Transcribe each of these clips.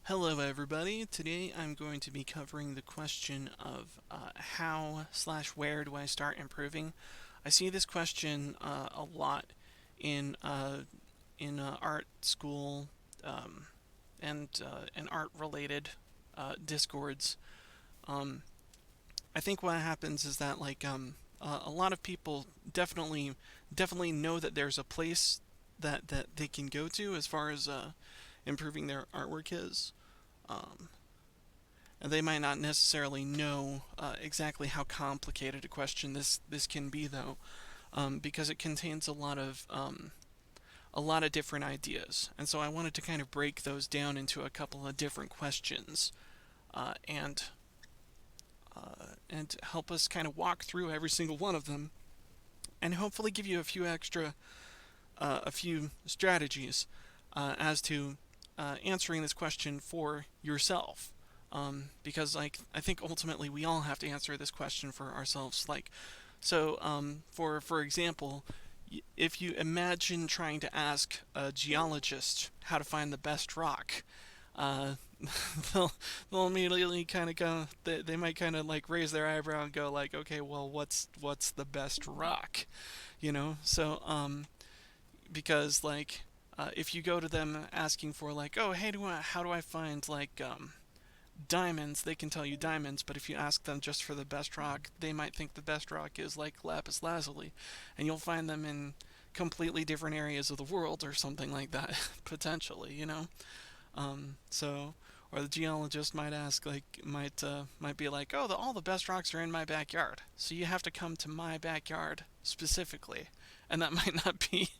Hello everybody, today I'm going to be covering the question of how/where do I start improving. I see this question a lot in art school um, and art related discords. Um, I think what happens is that a lot of people definitely know that there's a place that they can go to as far as improving their artwork is. Um, and they might not necessarily know exactly how complicated a question this can be, though, because it contains a lot of different ideas. And so I wanted to kind of break those down into a couple of different questions, uh, and and help us kind of walk through every single one of them, and hopefully give you a few strategies as to answering this question for yourself. Because I think ultimately we all have to answer this question for ourselves. For example, if you imagine trying to ask a geologist how to find the best rock, uh, they'll they'll immediately kind of go. They might kind of like raise their eyebrow and go like, okay, well, what's the best rock, you know? Because if you go to them asking for like, oh, hey, how do I find diamonds, they can tell you diamonds, but if you ask them just for the best rock, they might think the best rock is like lapis lazuli, and you'll find them in completely different areas of the world or something like that, potentially, you know. So, or the geologist might ask, might be like, oh, all the best rocks are in my backyard, so you have to come to my backyard specifically, and that might not be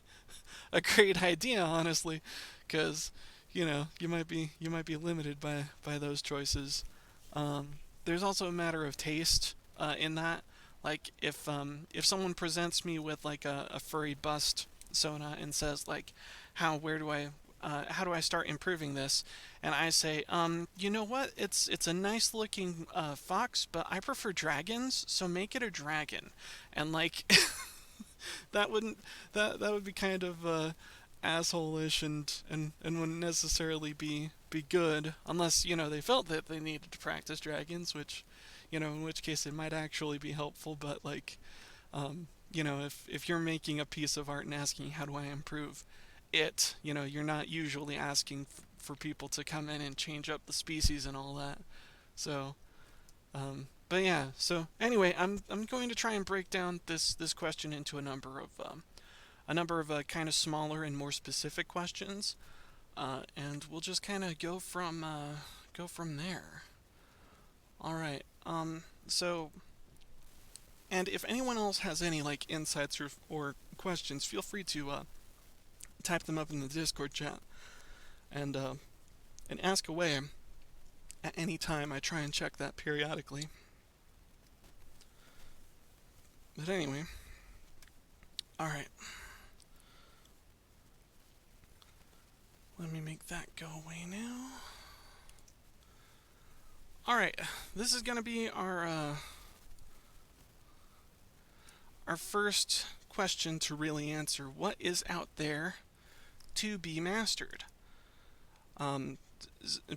a great idea, honestly, because you might be limited by those choices. There's also a matter of taste in that. Like if someone presents me with like a furry bust Sona and says like, how do I start improving this? And I say, you know what? It's a nice looking fox, but I prefer dragons, so make it a dragon. And like that wouldn't that would be kind of asshole-ish and wouldn't necessarily be good unless they felt that they needed to practice dragons, which in which case it might actually be helpful. But if you're making a piece of art and asking how do I improve it, you're not usually asking for people to come in and change up the species and all that. So but yeah, so anyway, I'm going to try and break down this question into a number of kind of smaller and more specific questions, and we'll just kind of go from there. All right. So, and if anyone else has any like insights or questions, feel free to type them up in the Discord chat and ask away at any time. I try and check that periodically. But anyway, all right. Let me make that go away now. All right, this is gonna be our first question to really answer. What is out there to be mastered?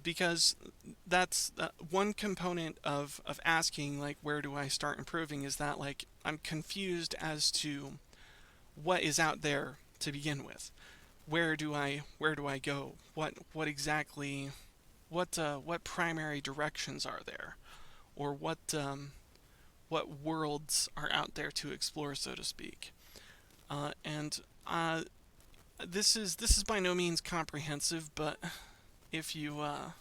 Because that's one component of asking like where do I start improving is that like I'm confused as to what is out there to begin with. Where do I go? What exactly what primary directions are there, or what worlds are out there to explore, so to speak? And this is by no means comprehensive, but if you uh,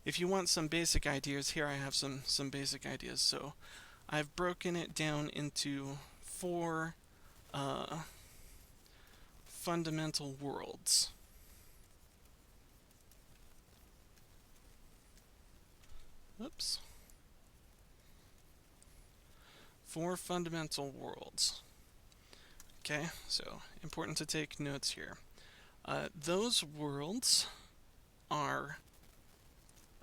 if you want some basic ideas, here I have some basic ideas. So I've broken it down into four uh, fundamental worlds. Oops. Four fundamental worlds. Okay, so important to take notes here. Those worlds are,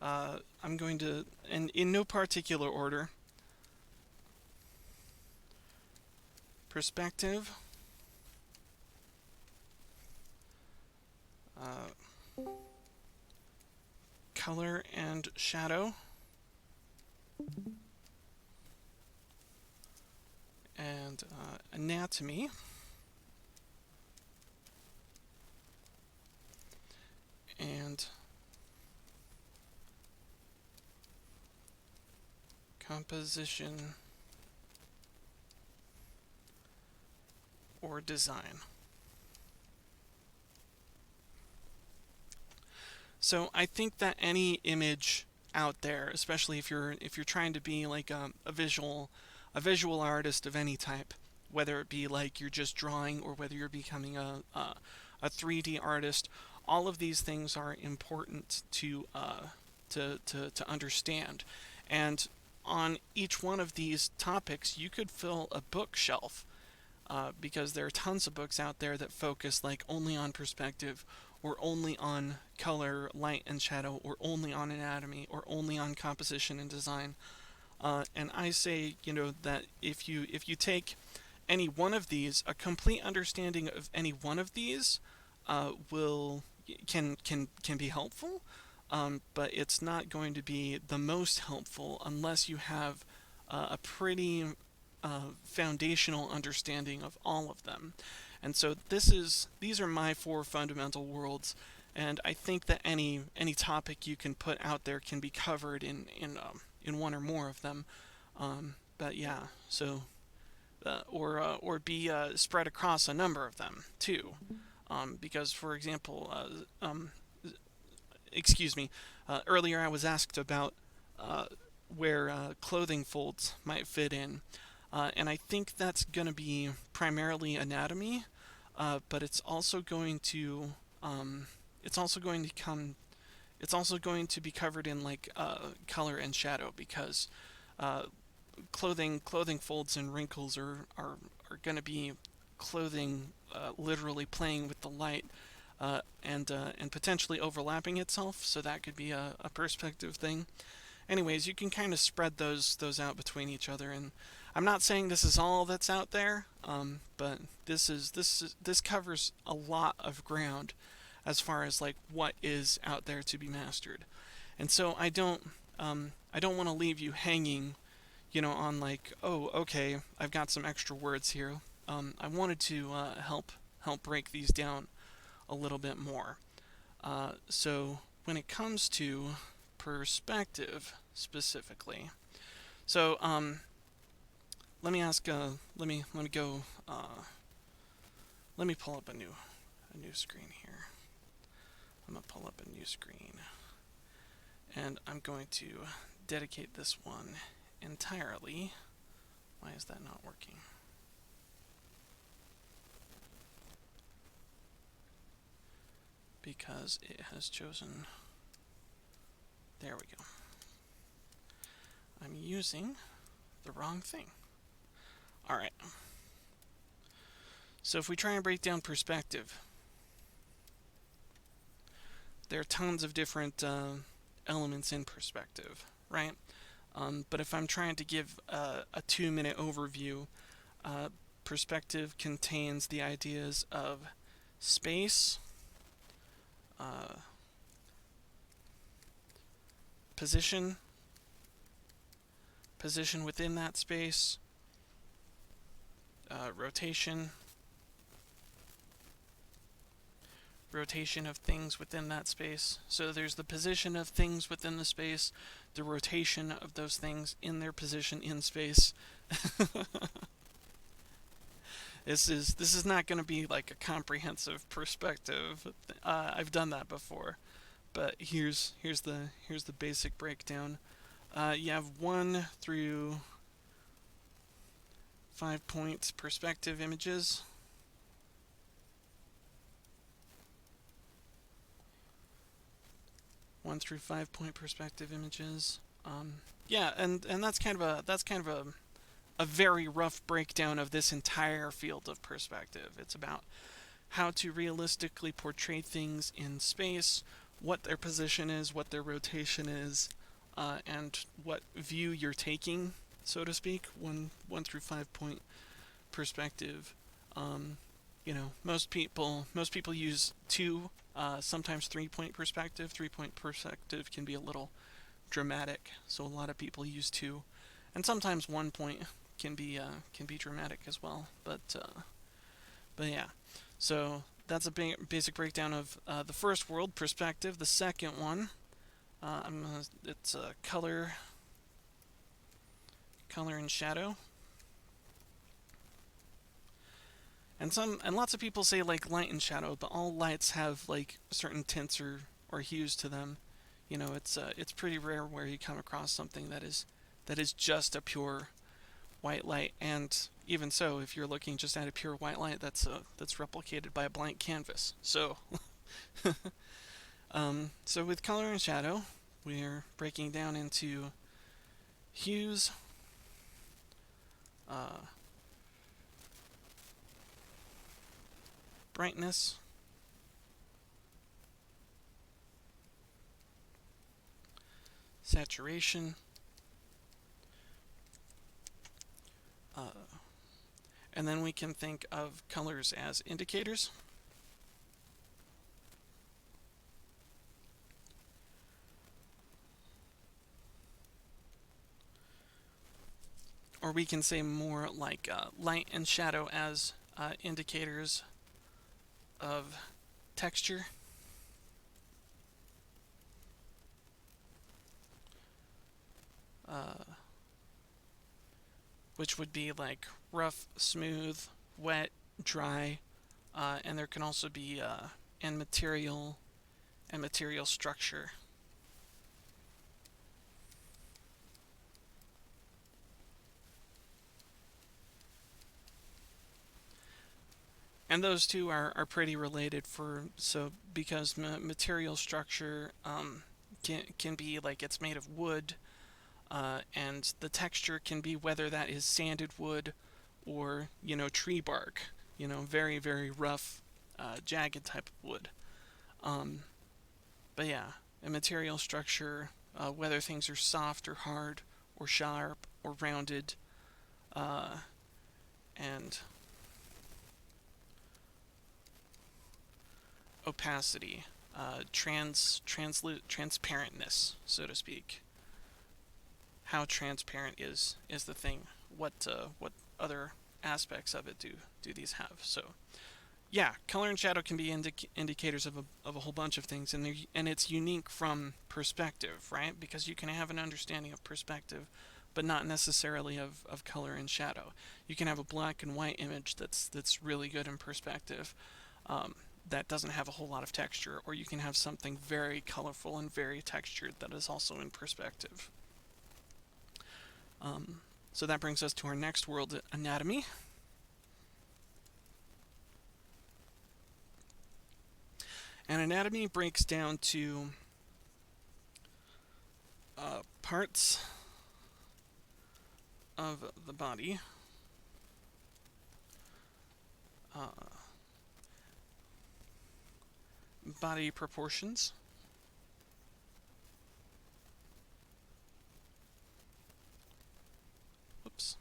I'm going to, and in no particular order, perspective, uh, color and shadow, and anatomy, and composition or design. So I think that any image out there, especially if you're trying to be like a visual artist of any type, whether it be like you're just drawing or whether you're becoming a 3D artist, all of these things are important to understand. And on each one of these topics, you could fill a bookshelf, because there are tons of books out there that focus like only on perspective, or only on color, light and shadow, or only on anatomy, or only on composition and design. And I say, that if you take any one of these, a complete understanding of any one of these will can be helpful, but it's not going to be the most helpful unless you have a pretty foundational understanding of all of them. And so these are my four fundamental worlds, and I think that any topic you can put out there can be covered in one or more of them. But yeah, so or be spread across a number of them too, because for example, excuse me, earlier I was asked about where clothing folds might fit in. And I think that's going to be primarily anatomy, but it's also going to come, it's also going to be covered in like color and shadow, because uh, clothing folds and wrinkles are going to be clothing literally playing with the light, and potentially overlapping itself, so that could be a perspective thing. Anyways, you can kind of spread those out between each other, and I'm not saying this is all that's out there, but this covers a lot of ground as far as like what is out there to be mastered. And so I don't want to leave you hanging, on like, oh, okay, I've got some extra words here. I wanted to help break these down a little bit more. So when it comes to perspective specifically, so let me ask. Let me go. Let me pull up a new screen here. I'm gonna pull up a new screen, and I'm going to dedicate this one entirely. Why is that not working? Because it has chosen. There we go. I'm using the wrong thing. Alright. So if we try and break down perspective, there are tons of different elements in perspective, right? But if I'm trying to give a 2-minute overview, perspective contains the ideas of space, position, position within that space, rotation, rotation of things within that space. So there's the position of things within the space, the rotation of those things in their position in space. This is not going to be like a comprehensive perspective. I've done that before, but here's the basic breakdown. You have 1 through 5 point perspective images. One through 5 point perspective images. Yeah, and that's kind of a very rough breakdown of this entire field of perspective. It's about how to realistically portray things in space, what their position is, what their rotation is, and what view you're taking, so to speak. One through 5 point perspective. Most people use 2 Sometimes 3-point perspective. 3-point perspective can be a little dramatic, so a lot of people use 2, and sometimes 1 point can be dramatic as well. But yeah, so that's a basic breakdown of the first world perspective. The second one, it's color and shadow. And lots of people say like light and shadow, but all lights have like certain tints or hues to them. You know, it's pretty rare where you come across something that is just a pure white light. And even so, if you're looking just at a pure white light, that's replicated by a blank canvas. So so with color and shadow, we're breaking down into hues, uh, brightness, saturation, and then we can think of colors as indicators. Or we can say more like light and shadow as indicators of texture. Uh, which would be like rough, smooth, wet, dry, and there can also be and material structure. And those two are pretty related because material structure can be like it's made of wood, and the texture can be whether that is sanded wood or tree bark, very very rough, jagged type of wood. Um, but yeah, a material structure, whether things are soft or hard or sharp or rounded, uh, and opacity, transparentness, so to speak. How transparent is the thing? What other aspects of it do these have? So yeah, color and shadow can be indicators of a whole bunch of things, and it's unique from perspective, right? Because you can have an understanding of perspective, but not necessarily of color and shadow. You can have a black and white image that's really good in perspective, um, that doesn't have a whole lot of texture, or you can have something very colorful and very textured that is also in perspective. So that brings us to our next world, anatomy. And anatomy breaks down to parts of the body, body proportions, whoops,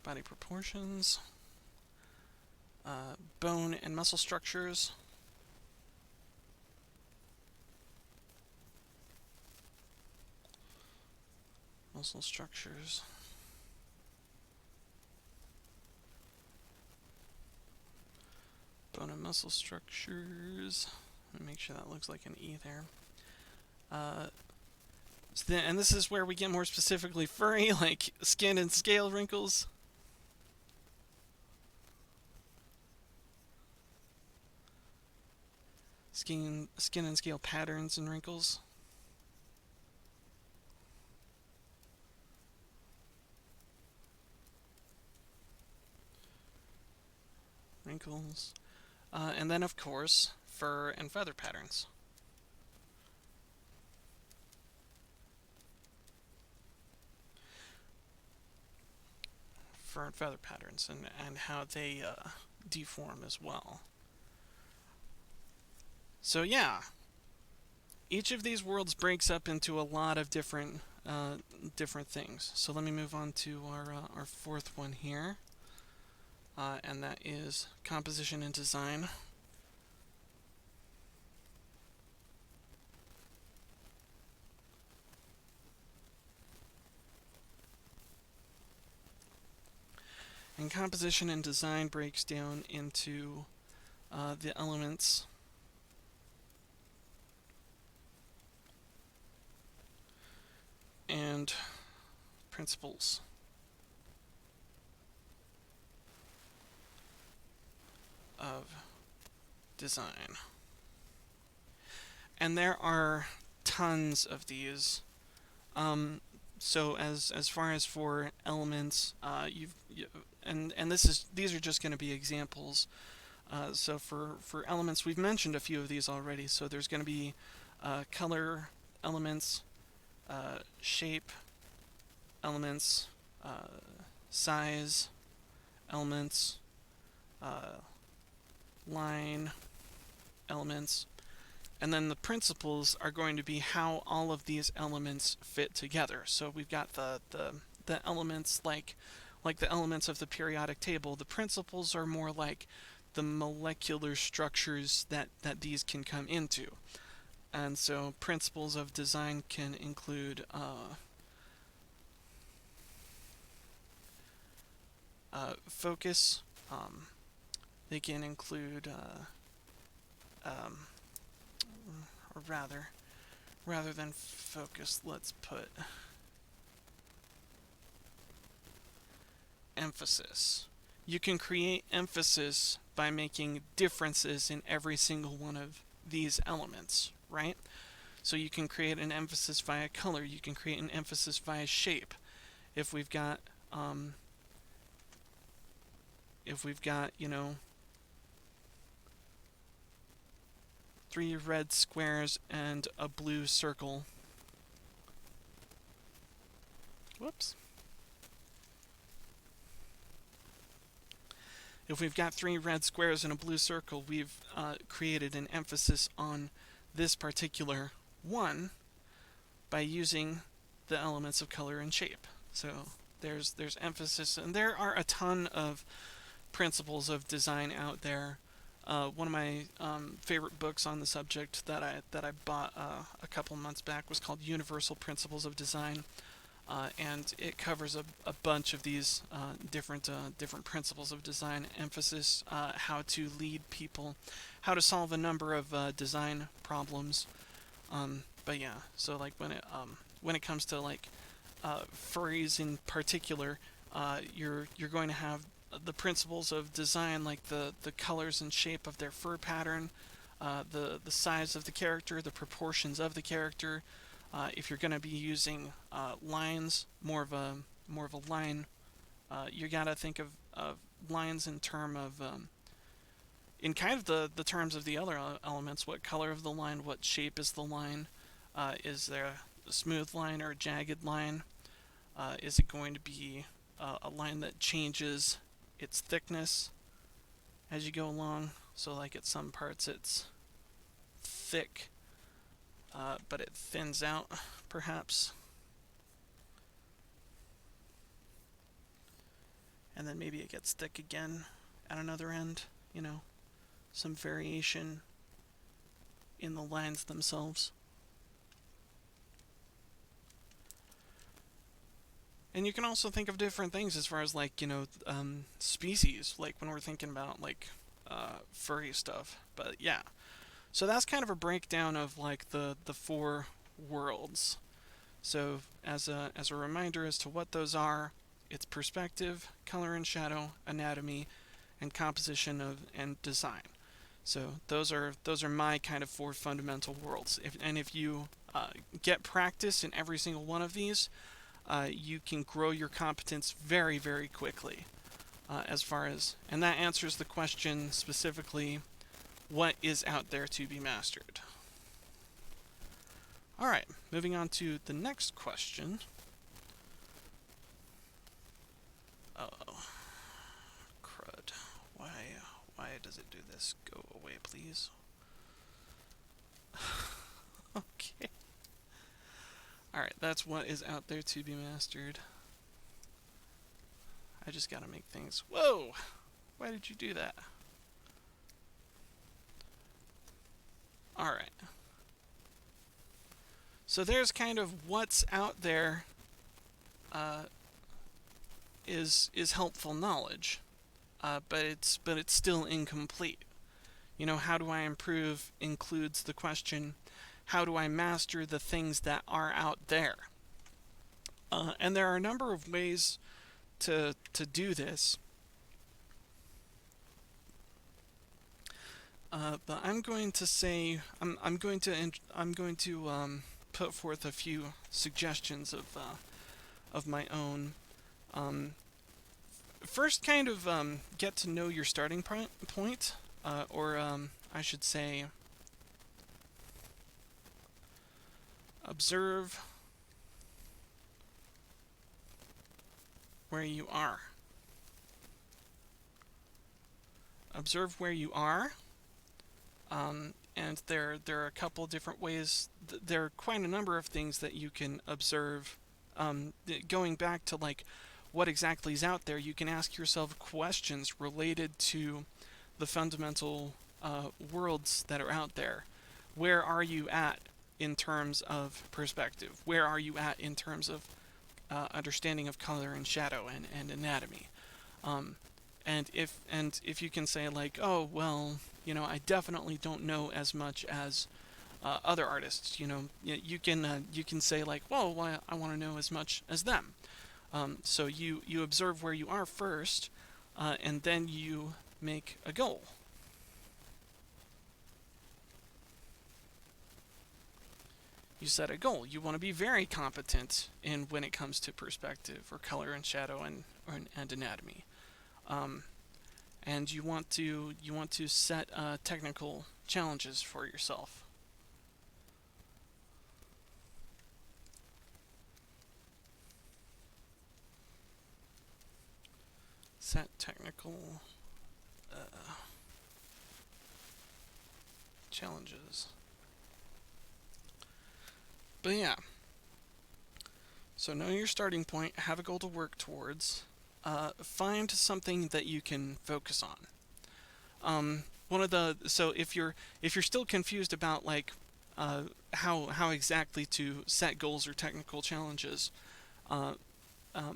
body proportions, bone and muscle structures, muscle structures, bone and muscle structures. Let me make sure that looks like an E there. And this is where we get more specifically furry, like skin and scale wrinkles. Skin and scale patterns and wrinkles. Wrinkles. And then, of course, fur and feather patterns. Fur and feather patterns, and how they deform as well. So yeah, each of these worlds breaks up into a lot of different things. So let me move on to our fourth one here. and that is composition and design. And composition and design breaks down into the elements and principles of design. And there are tons of these. So as far as for elements, and these are just going to be examples. So for elements, we've mentioned a few of these already. So there's going to be color elements, shape elements, size elements, line elements, and then the principles are going to be how all of these elements fit together. So we've got the elements like the elements of the periodic table. The principles are more like the molecular structures that these can come into. And so principles of design can include focus. They can include, or rather than focus, let's put emphasis. You can create emphasis by making differences in every single one of these elements, right? So you can create an emphasis via color. You can create an emphasis via shape. If we've got, you know, 3 red squares and a blue circle. Whoops. If we've got 3 red squares and a blue circle, we've created an emphasis on this particular one by using the elements of color and shape. So there's emphasis, and there are a ton of principles of design out there. One of my favorite books on the subject that I bought a couple months back was called Universal Principles of Design, and it covers a bunch of these different principles of design. Emphasis, how to lead people, how to solve a number of design problems. But yeah, so like when it comes to like furries in particular, you're going to have the principles of design, like the colors and shape of their fur pattern, the size of the character, the proportions of the character. If you're going to be using lines, more of a line, you gotta think of lines in term of in kind of the terms of the other elements. What color of the line? What shape is the line? Is there a smooth line or a jagged line? Is it going to be a line that changes its thickness as you go along? So like at some parts it's thick, but it thins out perhaps. And then maybe it gets thick again at another end, you know, some variation in the lines themselves. And you can also think of different things as far as like, you know, species, like when we're thinking about like furry stuff. But yeah, so that's kind of a breakdown of like the 4 worlds. So as a reminder as to what those are, it's perspective, color and shadow, anatomy, and composition of and design. So those are my kind of 4 fundamental worlds. If you get practice in every single one of these, you can grow your competence very, very quickly. As far as, and that answers the question specifically, what is out there to be mastered? All right, moving on to the next question. Uh-oh. Crud. Why does it do this? Go away, please. Okay. Alright, that's what is out there to be mastered. I just gotta make things... Whoa! Why did you do that? Alright. So there's kind of what's out there uh, is helpful knowledge, but it's still incomplete. You know, how do I improve includes the question, how do I master the things that are out there? And there are a number of ways to do this. But I'm going to say I'm going to put forth a few suggestions of my own. Um, First, kind of get to know your starting point, or I should say, observe where you are. Observe where you are. And there are a couple different ways. There are quite a number of things that you can observe. Going back to like what exactly is out there, you can ask yourself questions related to the fundamental worlds that are out there. Where are you at in terms of perspective? Where are you at in terms of understanding of color and shadow and anatomy? Um, and if you can say like, oh well, you know, I definitely don't know as much as other artists. You know, you can say like, well, I want to know as much as them. So you observe where you are first, and then you make a goal. You set a goal. You want to be very competent in when it comes to perspective or color and shadow and anatomy. Um, and you want to set technical challenges for yourself. Set technical challenges. But yeah, so know your starting point, have a goal to work towards, find something that you can focus on. One of the so if you're still confused about like how exactly to set goals or technical challenges, uh,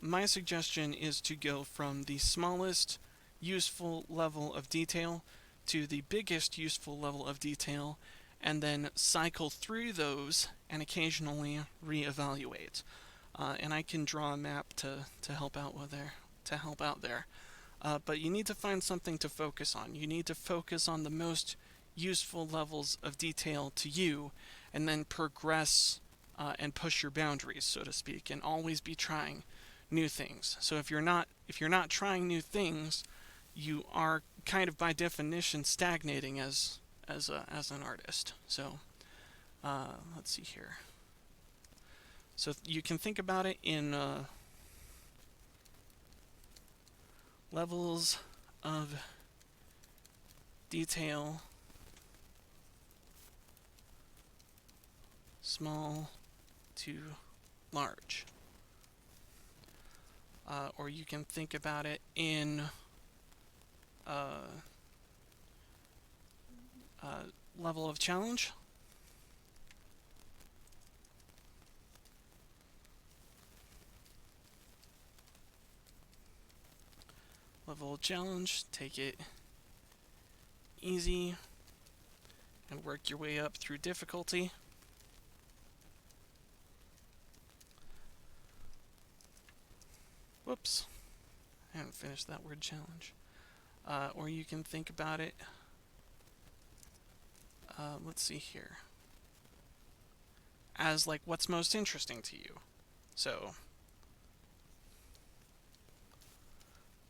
my suggestion is to go from the smallest useful level of detail to the biggest useful level of detail, and then cycle through those and occasionally reevaluate. And I can draw a map to help out with there to help out there. But you need to find something to focus on. You need to focus on the most useful levels of detail to you, and then progress and push your boundaries, so to speak, and always be trying new things. So if you're not trying new things, you are kind of by definition stagnating as an artist. So let's see here. So you can think about it in levels of detail, small to large. Or you can think about it in level of challenge. Level of challenge, take it easy and work your way up through difficulty. Whoops, I haven't finished that word challenge. Or you can think about it, let's see here, as like what's most interesting to you. So,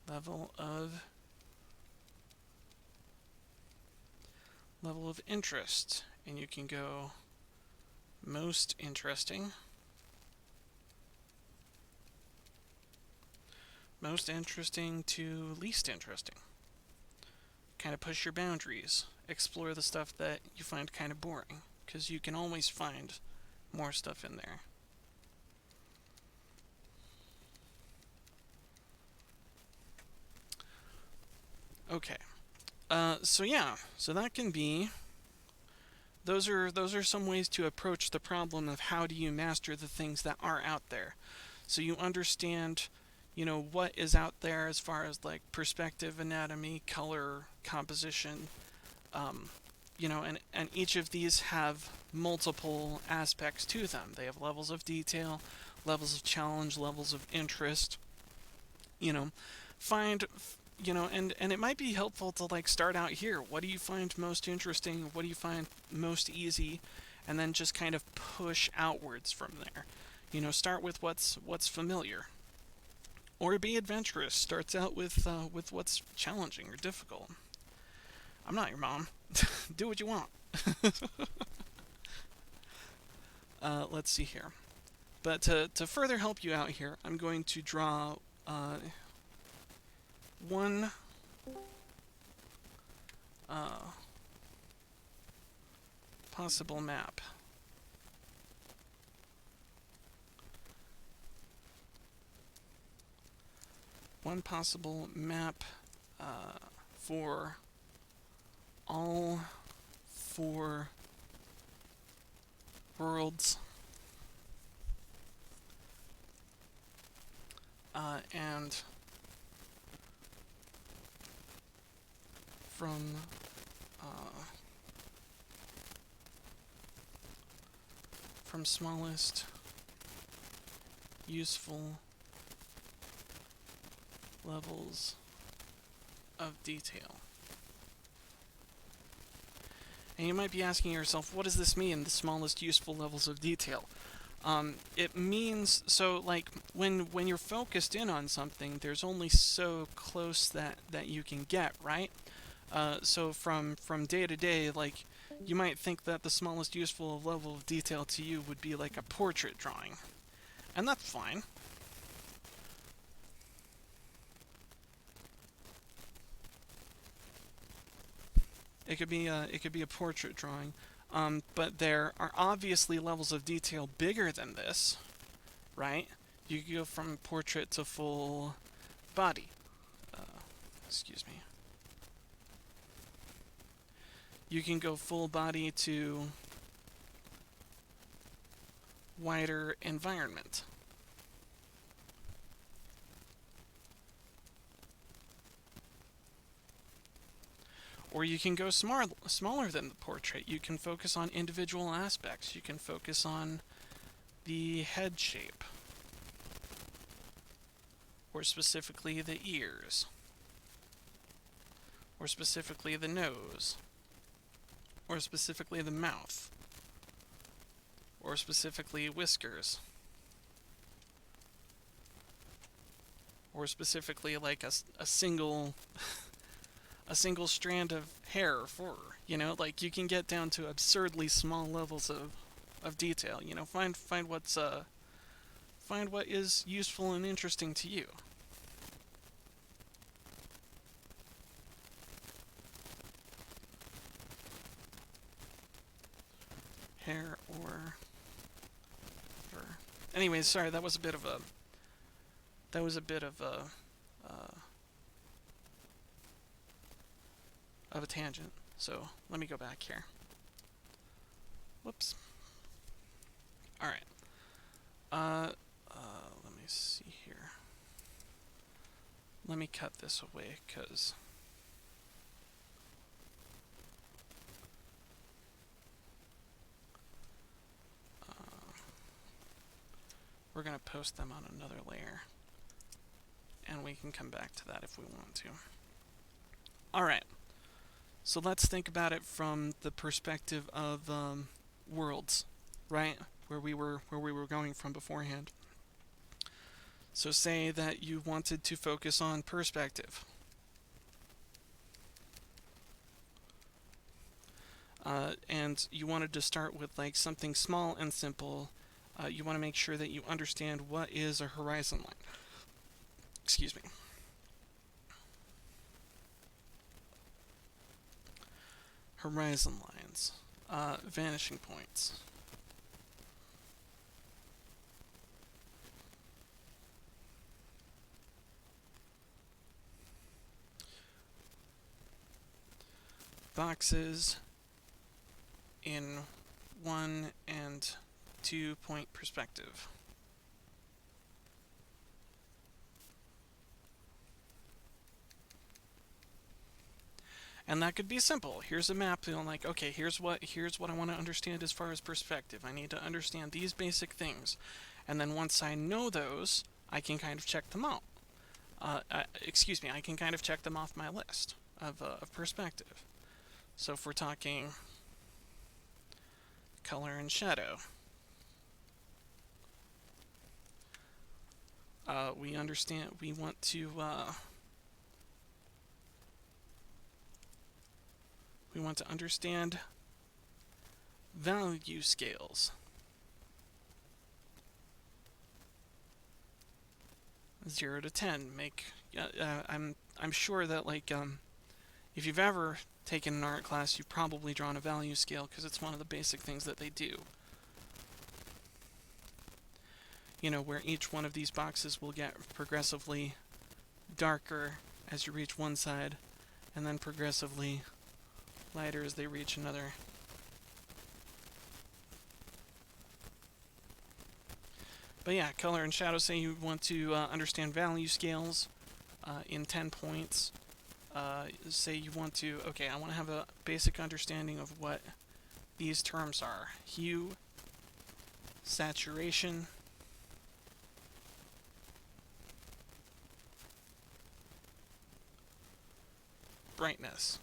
level of interest, and you can go most interesting, to least interesting. Kind of push your boundaries, explore the stuff that you find kind of boring, because you can always find more stuff in there. Okay. So yeah, so that can be those are some ways to approach the problem of how do you master the things that are out there. So you understand, what is out there as far as like perspective, anatomy, color, composition, um, and each of these have multiple aspects to them. They have levels of detail, levels of challenge, levels of interest. You know, find and it might be helpful to like start out here. What do you find most interesting? What do you find most easy? And then just kind of push outwards from there. Start with what's familiar, or be adventurous. Starts out with what's challenging or difficult. I'm not your mom. Do what you want. Let's see here. But to further help you out here, I'm going to draw one possible map. One possible map for all 4 worlds, and from smallest useful levels of detail. And you might be asking yourself, what does this mean, the smallest useful levels of detail? It means, so like when you're focused in on something, there's only so close that you can get, right? So from day to day, like you might think that the smallest useful level of detail to you would be like a portrait drawing, and that's fine. It could be a portrait drawing, but there are obviously levels of detail bigger than this, right? You can go from portrait to full body. Excuse me. You can go full body to wider environment. Or you can go smaller than the portrait. You can focus on individual aspects. You can focus on the head shape, or specifically the ears, or specifically the nose, or specifically the mouth, or specifically whiskers, or specifically like a single a single strand of hair or fur. Like you can get down to absurdly small levels of detail. Find what is useful and interesting to you. Hair or fur. Anyways, sorry, that was a bit of a tangent. So let me go back here. Whoops. All right. Let me see here. Let me cut this away because we're gonna post them on another layer, and we can come back to that if we want to. All right. So let's think about it from the perspective of worlds, right? Where we were going from beforehand. So say that you wanted to focus on perspective. And you wanted to start with like something small and simple. You want to make sure that you understand what is a horizon line. Excuse me. Horizon lines, vanishing points. boxes in 1 and 2 point perspective. And that could be simple. Here's a map, like, okay, here's what I want to understand as far as perspective. I need to understand these basic things. And then once I know those, I can kind of check them out. Excuse me, I can kind of check them off my list of perspective. So if we're talking color and shadow, we understand, we want to understand value scales. 0 to 10. I'm sure that, like, if you've ever taken an art class, you've probably drawn a value scale because it's one of the basic things that they do. You know, where each one of these boxes will get progressively darker as you reach one side, and then progressively lighter as they reach another. But yeah, color and shadow, say you want to understand value scales in 10 points. Say you want to, okay, I want to have a basic understanding of what these terms are. Hue, saturation, brightness.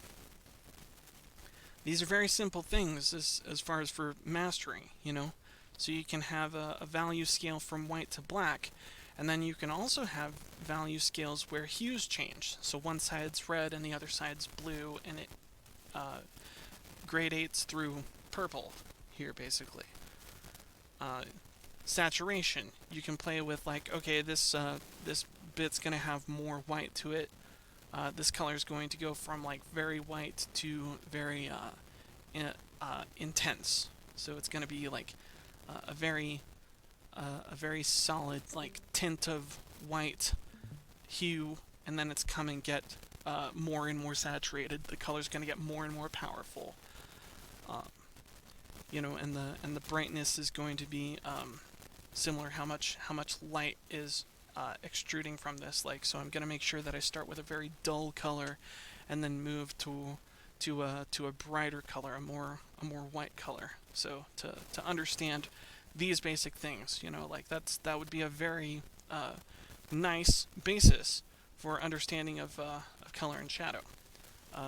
These are very simple things as far as for mastering, you know. So you can have a value scale from white to black, and then you can also have value scales where hues change. So one side's red and the other side's blue, and it gradates through purple here, basically. Saturation, you can play with, like, okay, this bit's going to have more white to it. This color is going to go from, like, very white to very intense. So it's going to be like a very solid, like, tint of white hue, and then it's come and get more and more saturated. The color's going to get more and more powerful. You know, and the brightness is going to be similar. How much light is extruding from this? Like, so I'm going to make sure that I start with a very dull color, and then move to a brighter color, a more white color. So to understand these basic things, you know, like that would be a very nice basis for understanding of color and shadow.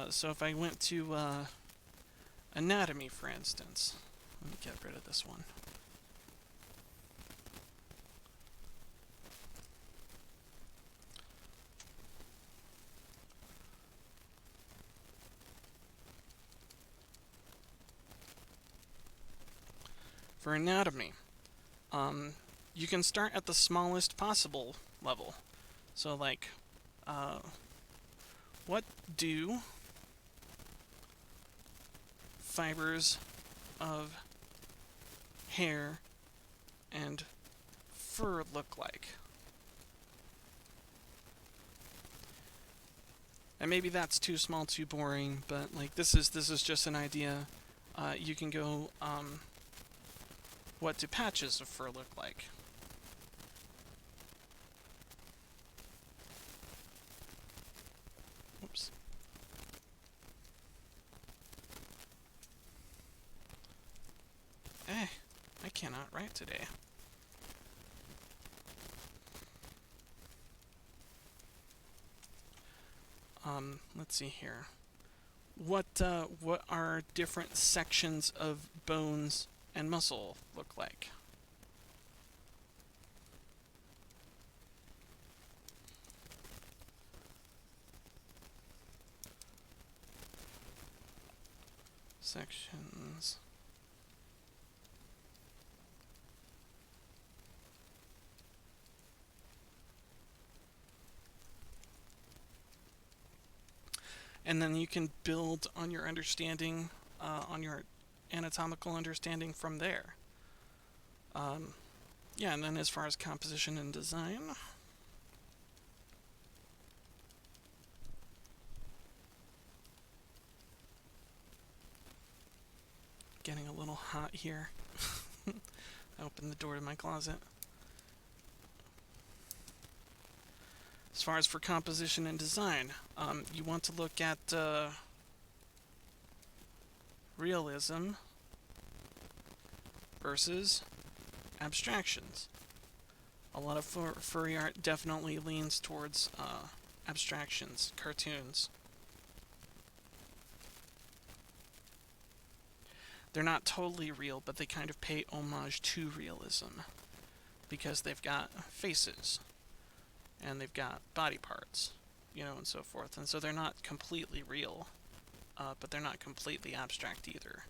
So if I went to anatomy, for instance, let me get rid of this one. For anatomy, you can start at the smallest possible level. So, like, what do fibers of hair and fur look like? And maybe that's too small, too boring, but, like, this is just an idea. You can go, what do patches of fur look like? Oops. I cannot write today. Let's see here. What are different sections of bones and muscle look like? Sections. And then you can build on your understanding, on your anatomical understanding from there. Yeah, and then as far as composition and design, getting a little hot here. I opened the door to my closet. As far as for composition and design, you want to look at realism versus abstractions. A lot of furry art definitely leans towards abstractions, cartoons. They're not totally real, but they kind of pay homage to realism because they've got faces and they've got body parts, and so forth. And so they're not completely real, but they're not completely abstract either.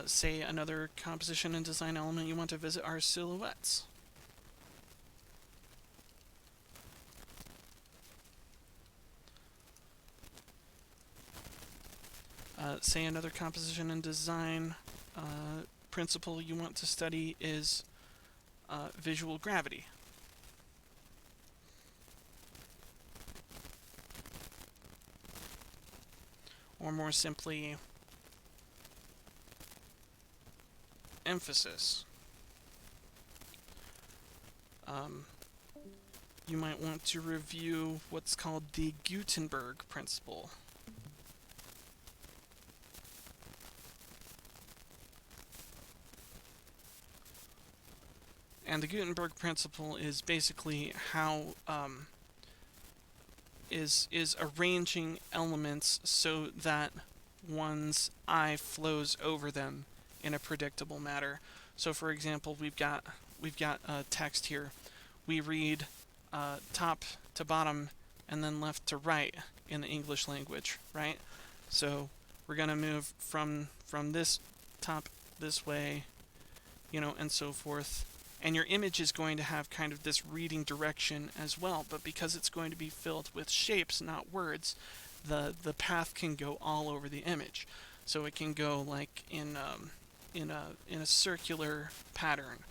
Say another composition and design element you want to visit are silhouettes. Say another composition and design principle you want to study is visual gravity. Or more simply, emphasis. You might want to review what's called the Gutenberg principle. And the Gutenberg principle is basically how is arranging elements so that one's eye flows over them in a predictable manner. So, for example, we've got text here. We read top to bottom and then left to right in the English language, right? So we're gonna move from this top this way, and so forth. And your image is going to have kind of this reading direction as well, but because it's going to be filled with shapes, not words, the path can go all over the image. So it can go like in a circular pattern,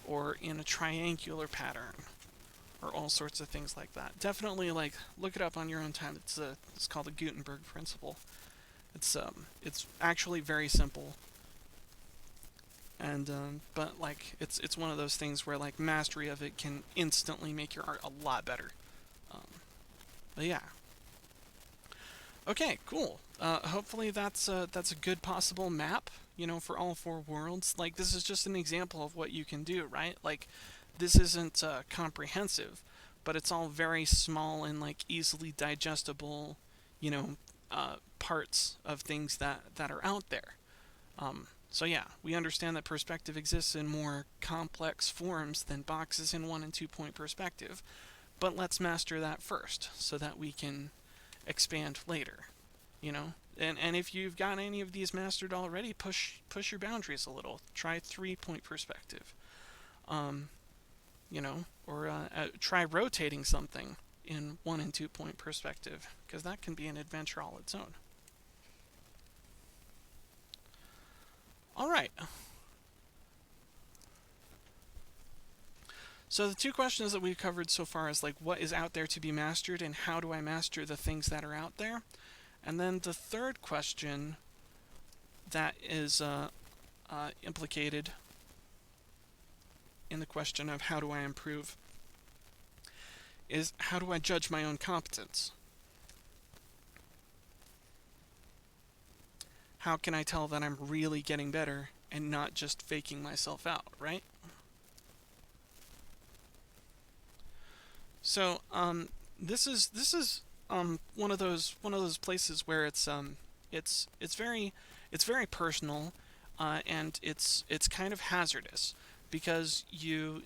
or in a triangular pattern, or all sorts of things like that. Definitely, like, look it up on your own time. It's called the Gutenberg principle. It's actually very simple. And but like it's one of those things where like mastery of it can instantly make your art a lot better. But yeah. Okay, cool. Hopefully that's a good possible map, for all four worlds. Like, this is just an example of what you can do, right? Like, this isn't comprehensive, but it's all very small and like easily digestible, parts of things that are out there. So yeah, we understand that perspective exists in more complex forms than boxes in 1 and 2 point perspective, but let's master that first so that we can expand later, And if you've got any of these mastered already, push your boundaries a little. Try 3 point perspective, or try rotating something in 1 and 2 point perspective, because that can be an adventure all its own. All right. So the 2 questions that we've covered so far is like, what is out there to be mastered, and how do I master the things that are out there? And then the 3rd question that is implicated in the question of how do I improve is, how do I judge my own competence? How can I tell that I'm really getting better and not just faking myself out, right? So this is one of those places where it's very personal, and it's kind of hazardous, because you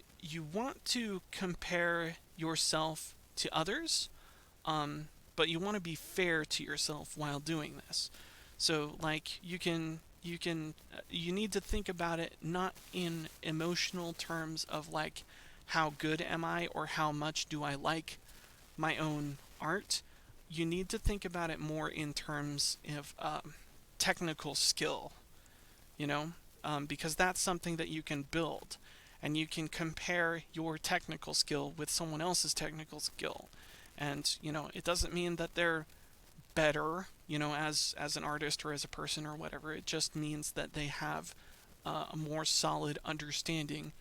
want to compare yourself to others, but you want to be fair to yourself while doing this. So like you need to think about it not in emotional terms of like, how good am I, or how much do I like my own art. You need to think about it more in terms of technical skill, because that's something that you can build, and you can compare your technical skill with someone else's technical skill. And, it doesn't mean that they're better as an artist or as a person or whatever. It just means that they have a more solid understanding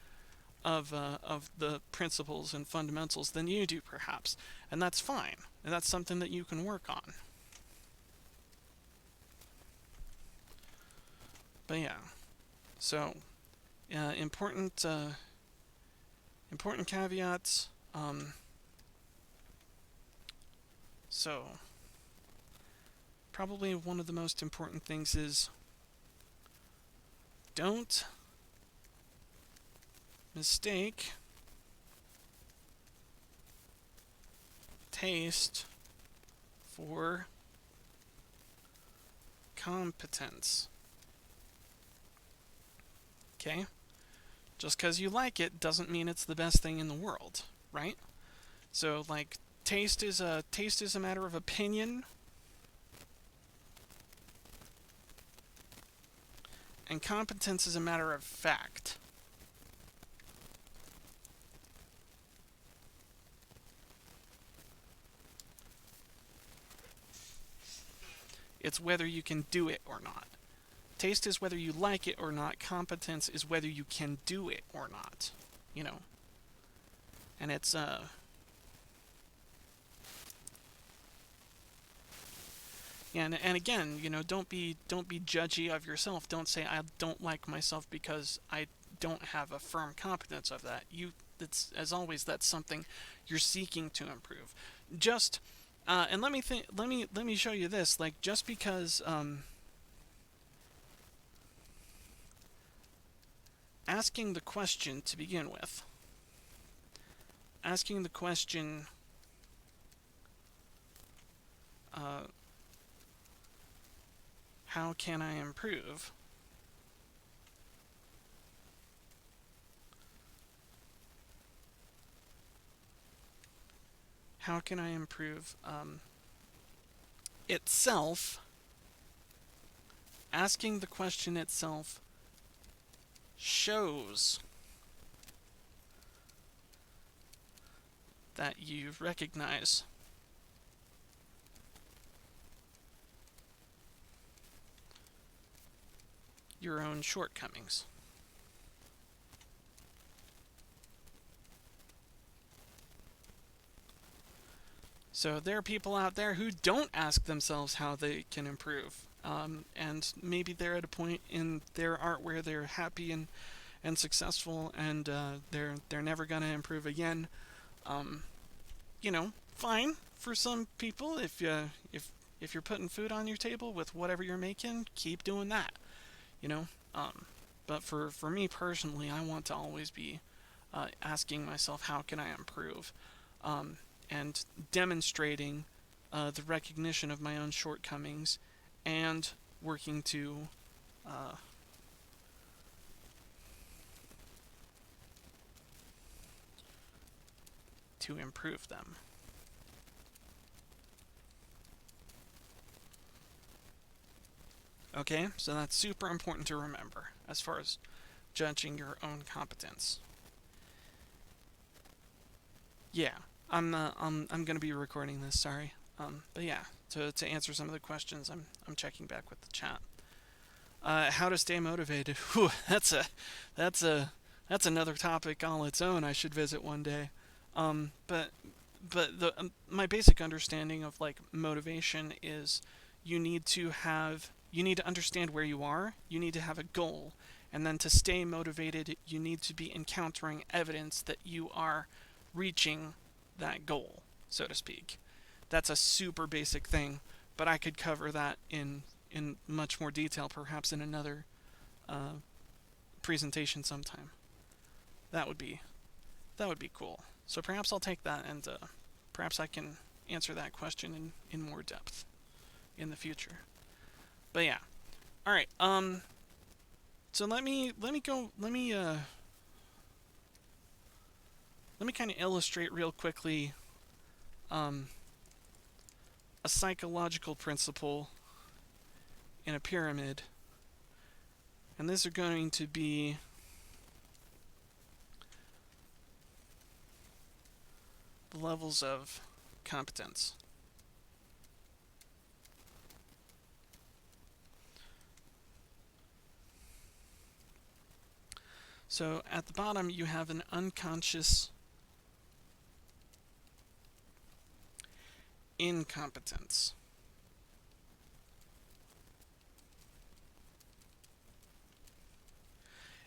of the principles and fundamentals than you do, perhaps, and that's fine, and that's something that you can work on. But yeah, so important caveats. So probably one of the most important things is don't mistake taste for competence. Okay? Just because you like it doesn't mean it's the best thing in the world, right? So, like, taste is a matter of opinion, and competence is a matter of fact. It's whether you can do it or not. Taste is whether you like it or not. Competence is whether you can do it or not. You know, and it's and again, don't be judgy of yourself. Don't say I don't like myself because I don't have a firm competence of that. That's, as always, that's something you're seeking to improve. Just and let me show you this. Like, just because asking the question to begin with, asking the question, how can I improve? How can I improve itself? Asking the question itself shows that you recognize your own shortcomings. So there are people out there who don't ask themselves how they can improve. And maybe they're at a point in their art where they're happy and successful, and they're never gonna improve again. Fine for some people. If you're putting food on your table with whatever you're making, keep doing that. You know. But for me personally, I want to always be asking myself, how can I improve? And demonstrating the recognition of my own shortcomings and working uh, to improve them. Okay, so that's super important to remember as far as judging your own competence. Yeah, I'm gonna be recording this. Sorry. But yeah, to answer some of the questions, I'm checking back with the chat. How to stay motivated? Whew, that's a that's another topic all its own. I should visit one day. But my basic understanding of like motivation is you need to understand where you are. You need to have a goal, and then to stay motivated, you need to be encountering evidence that you are reaching that goal, so to speak. That's a super basic thing, but I could cover that in much more detail, perhaps in another uh, presentation sometime. That would be that would be cool. So perhaps I'll take that, and perhaps I can answer that question in more depth in the future. But yeah, all right. So let me kind of illustrate real quickly um, a psychological principle in a pyramid, and these are going to be the levels of competence. So at the bottom, you have an unconscious incompetence.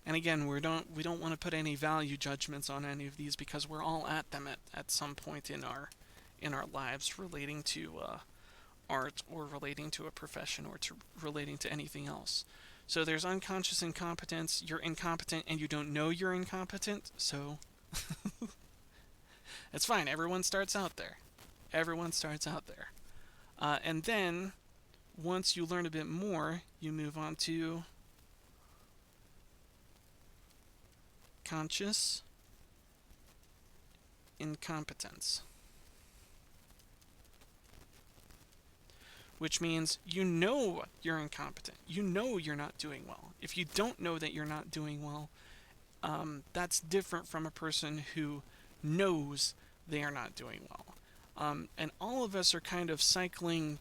And again, we don't want to put any value judgments on any of these because we're all at them at some point in our lives relating to art or relating to a profession or to relating to anything else. So there's unconscious incompetence. You're incompetent and you don't know you're incompetent. So it's fine. Everyone starts out there. Everyone starts out there. And then once you learn a bit more, you move on to conscious incompetence, which means you know you're incompetent. You know you're not doing well. If you don't know that you're not doing well, that's different from a person who knows they are not doing well. And all of us are kind of cycling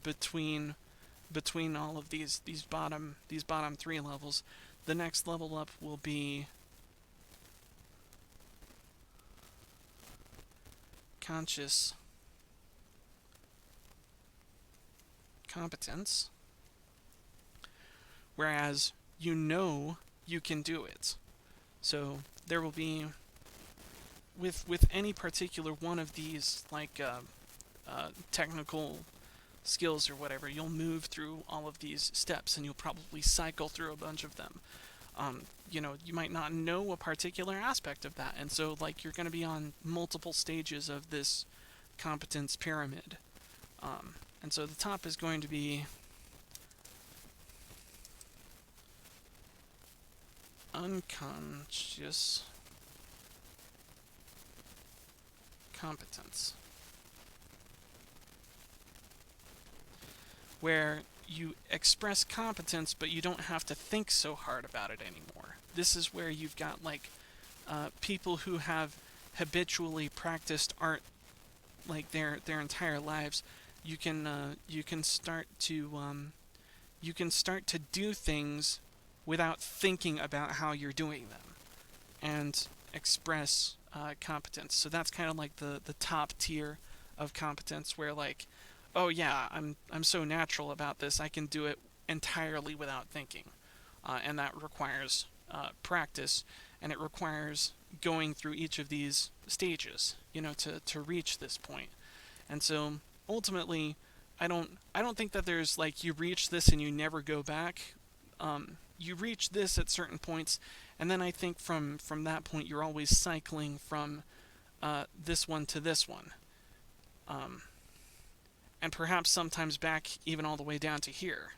between all of these bottom three levels. The next level up will be conscious competence, whereas you know you can do it. So there will be with any particular one of these, like technical skills or whatever, you'll move through all of these steps and you'll probably cycle through a bunch of them. You might not know a particular aspect of that, and so like you're going to be on multiple stages of this competence pyramid. And so the top is going to be unconscious competence, where you express competence, but you don't have to think so hard about it anymore. This is where you've got like people who have habitually practiced art like their entire lives. You can start to do things without thinking about how you're doing them, and express competence. So that's kind of like the top tier of competence, where like, oh yeah, I'm so natural about this, I can do it entirely without thinking, and that requires practice, and it requires going through each of these stages, to reach this point. And so ultimately, I don't think that there's like you reach this and you never go back. You reach this at certain points, and then I think from that point you're always cycling from this one to this one. And perhaps sometimes back even all the way down to here,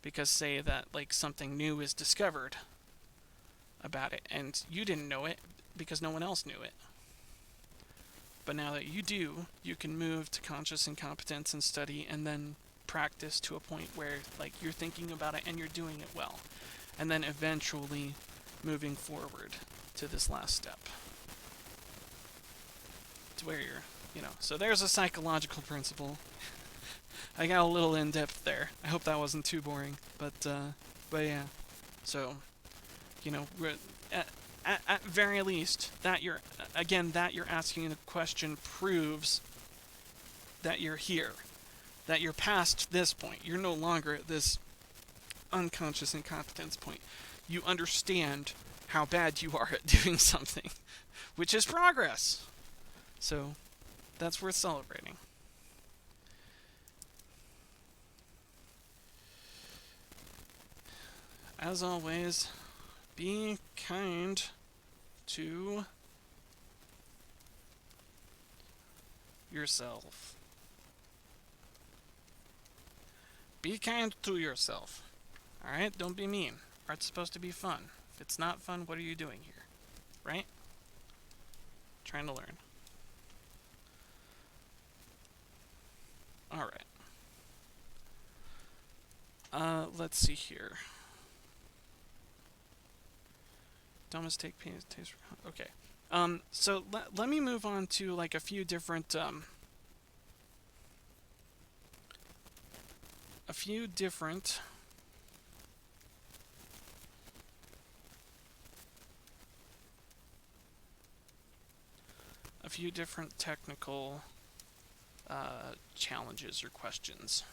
because say that like something new is discovered about it and you didn't know it because no one else knew it. But now that you do, you can move to conscious incompetence and study and then practice to a point where like you're thinking about it and you're doing it well. And then eventually moving forward to this last step, to where you're, so there's a psychological principle. I got a little in depth there. I hope that wasn't too boring, but yeah. So, we're at very least that you're asking the question proves that you're here, that you're past this point. You're no longer at this unconscious incompetence point. You understand how bad you are at doing something, which is progress. So that's worth celebrating. As always, be kind to yourself. Be kind to yourself. Alright? Don't be mean. Art's supposed to be fun. If it's not fun, what are you doing here? Right? Trying to learn. Alright. Let's see here. Don't mistake taste for... Okay. So let me move on to like a few different a few different technical challenges or questions.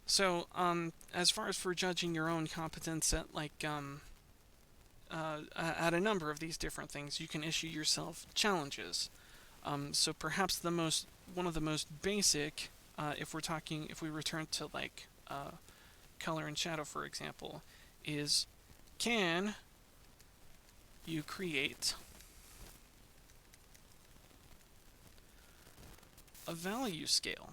So, as far as for judging your own competence at at a number of these different things, you can issue yourself challenges. So perhaps one of the most basic, if we return to color and shadow, for example, is can you create a value scale?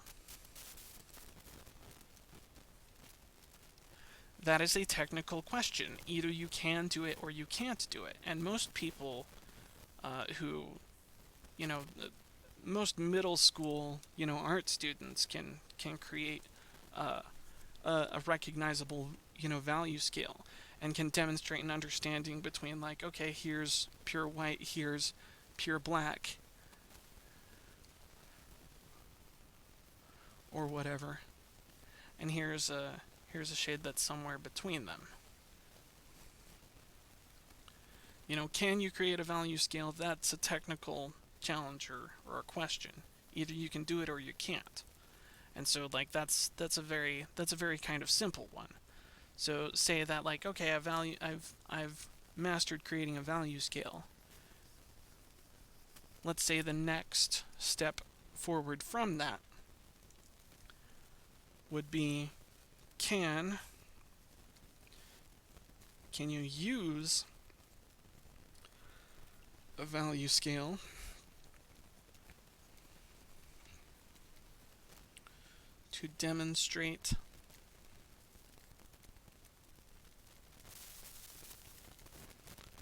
That is a technical question. Either you can do it or you can't do it. And most people who, you know, most middle school, art students can create a recognizable, value scale and can demonstrate an understanding between okay, here's pure white, here's pure black, or whatever, and here's a shade that's somewhere between them. Can you create a value scale? That's a technical challenge or a question. Either you can do it or you can't. And so that's a very kind of simple one. So say that okay, I've mastered creating a value scale. Let's say the next step forward from that would be can you use a value scale to demonstrate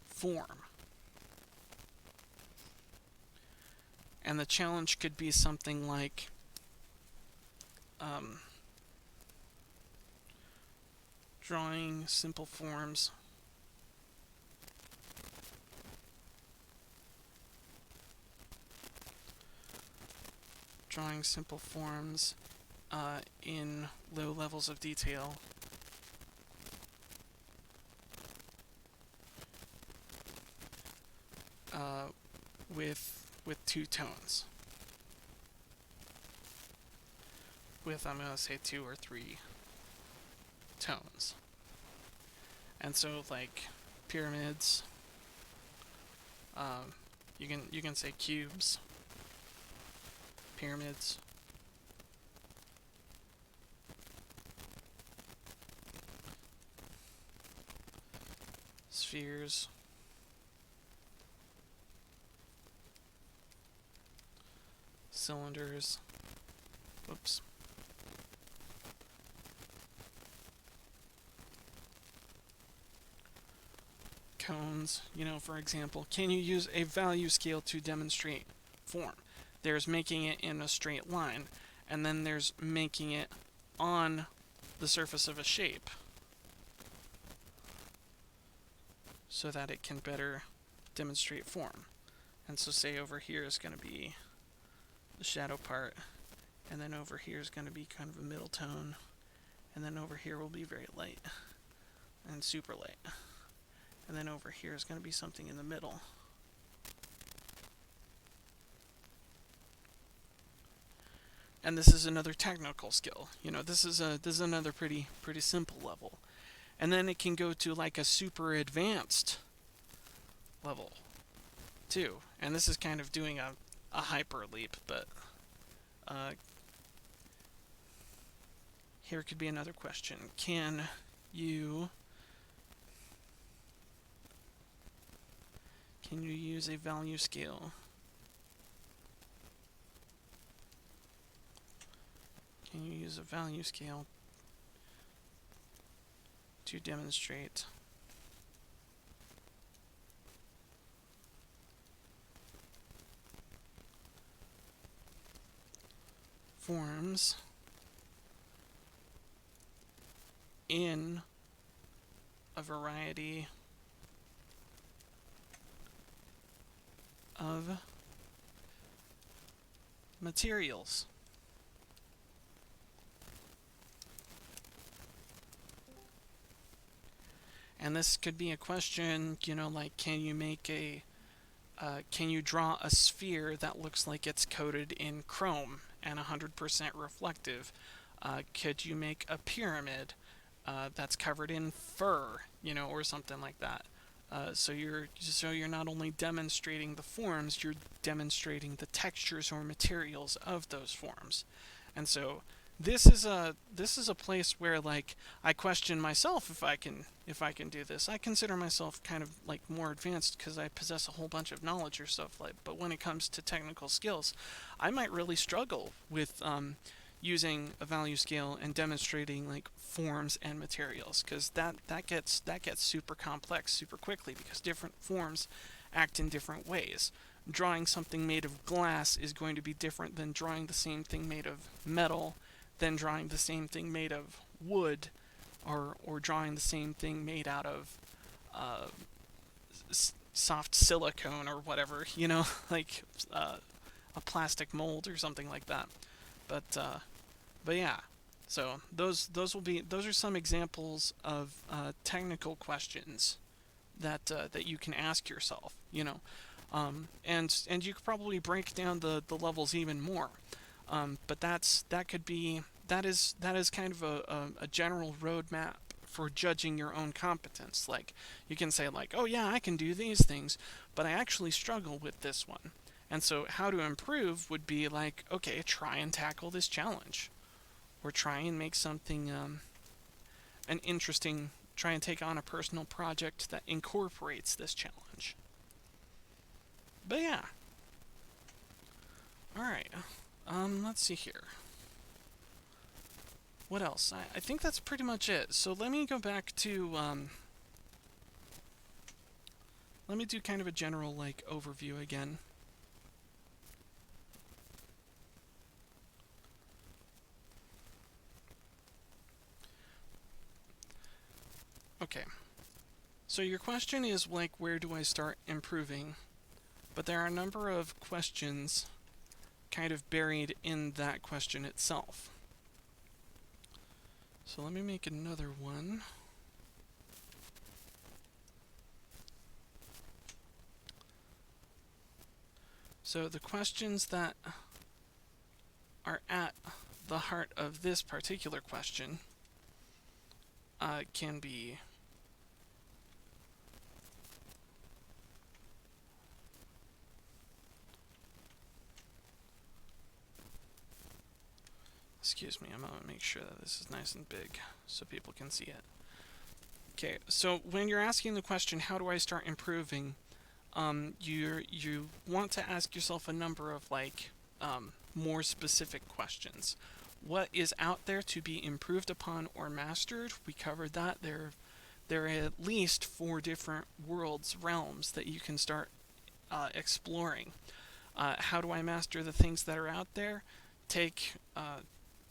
form? And the challenge could be something like drawing simple forms in low levels of detail with two tones. I'm going to say 2 or 3 tones. And so pyramids, you can say cubes, pyramids, spheres, cylinders, oops, cones, for example. Can you use a value scale to demonstrate form? There's making it in a straight line, and then there's making it on the surface of a shape so that it can better demonstrate form. And so say over here is going to be the shadow part, and then over here is going to be kind of a middle tone, and then over here will be very light and super light, and then over here is going to be something in the middle. And this is another technical skill. This is another pretty simple level. And then it can go to a super advanced level too. And this is kind of doing a hyper leap, but here could be another question. Can you use a value scale to demonstrate forms in a variety of materials. And this could be a question, like can you draw a sphere that looks like it's coated in chrome and 100% reflective? Could you make a pyramid that's covered in fur, or something like that? So you're not only demonstrating the forms, you're demonstrating the textures or materials of those forms. And so this is a place where, like, I question myself if I can do this. I consider myself kind of like more advanced because I possess a whole bunch of knowledge or stuff like. But when it comes to technical skills, I might really struggle with using a value scale and demonstrating like forms and materials, because that gets super complex super quickly because different forms act in different ways. Drawing something made of glass is going to be different than drawing the same thing made of metal, than drawing the same thing made of wood, or drawing the same thing made out of uh, soft silicone or whatever, like a plastic mold or something like that. But yeah, so those are some examples of technical questions that you can ask yourself. And you could probably break down the levels even more. But that is kind of a general roadmap for judging your own competence. Like, you can say like, oh yeah, I can do these things, but I actually struggle with this one. And so how to improve would be like, okay, try and tackle this challenge, or try and make something an interesting. Try and take on a personal project that incorporates this challenge. But yeah. All right. Let's see here. What else? I think that's pretty much it. So let me go back to let me do kind of a general like overview again. Okay. So your question is like, where do I start improving? But there are a number of questions kind of buried in that question itself. So let me make another one. So the questions that are at the heart of this particular question can be excuse me, I'm going to make sure that this is nice and big so people can see it. Okay, so when you're asking the question, how do I start improving, you want to ask yourself a number of like more specific questions. What is out there to be improved upon or mastered? We covered that. There are at least 4 different worlds, realms that you can start exploring. How do I master the things that are out there?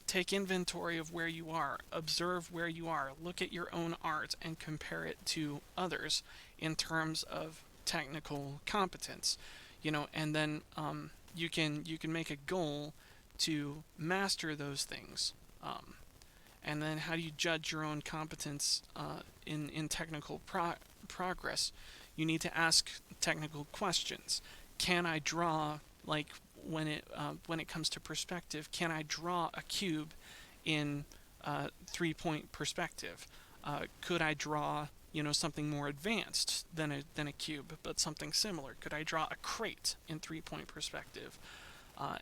Take inventory of where you are, observe where you are, look at your own art and compare it to others in terms of technical competence, and then you can make a goal to master those things. And then how do you judge your own competence in technical progress? You need to ask technical questions. Can I draw, like, when it comes to perspective, can I draw a cube in 3-point perspective? Could I draw something more advanced than a cube, but something similar? Could I draw a crate in 3-point perspective?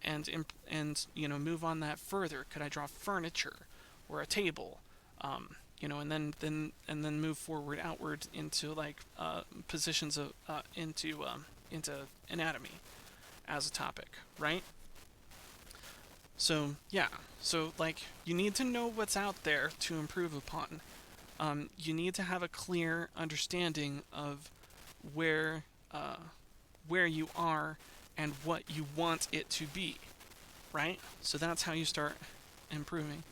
And move on that further. Could I draw furniture or a table? And then move forward outward into like positions of into anatomy as a topic, right? So yeah, so like you need to know what's out there to improve upon. You need to have a clear understanding of where where you are and what you want it to be, right? So that's how you start improving.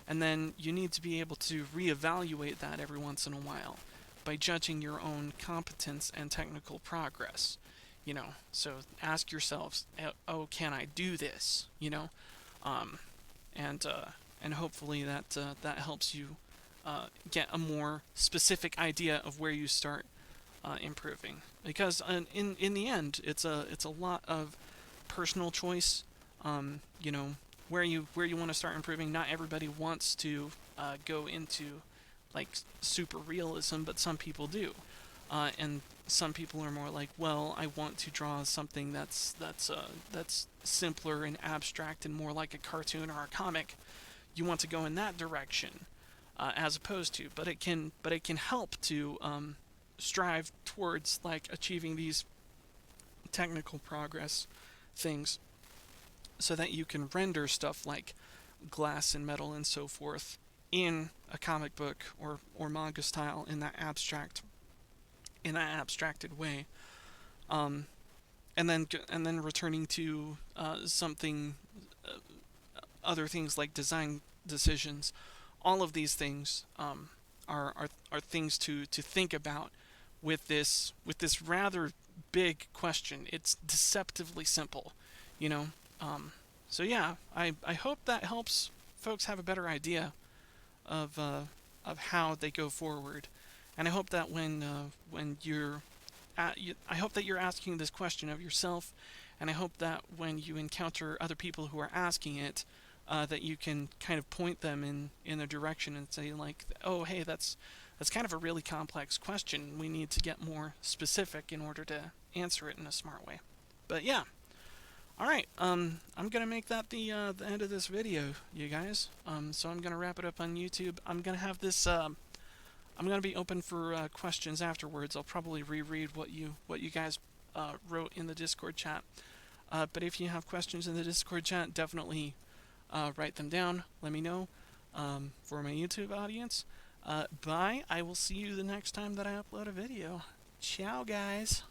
And then you need to be able to reevaluate that every once in a while by judging your own competence and technical progress. So ask yourselves, oh, can I do this? Um, and hopefully that helps you get a more specific idea of where you start improving. Because in the end, it's a lot of personal choice. Where you want to start improving. Not everybody wants to go into like super realism, but some people do. And some people are more like, well, I want to draw something that's simpler and abstract and more like a cartoon or a comic. You want to go in that direction, as opposed to, but it can help to strive towards like achieving these technical progress things, so that you can render stuff like glass and metal and so forth in a comic book or manga style in that abstracted way, um, and then returning to something other things like design decisions. All of these things are things to think about with this rather big question. It's deceptively simple, you know. So yeah, I hope that helps folks have a better idea of how they go forward, and I hope that when I hope that you're asking this question of yourself, and I hope that when you encounter other people who are asking it, that you can kind of point them in a direction and say like, oh hey, that's kind of a really complex question. We need to get more specific in order to answer it in a smart way. But yeah, all right. I'm gonna make that the end of this video, you guys. So I'm gonna wrap it up on YouTube. I'm gonna have this. I'm gonna be open for questions afterwards. I'll probably reread what you guys wrote in the Discord chat. But if you have questions in the Discord chat, definitely write them down. Let me know for my YouTube audience. Bye. I will see you the next time that I upload a video. Ciao, guys.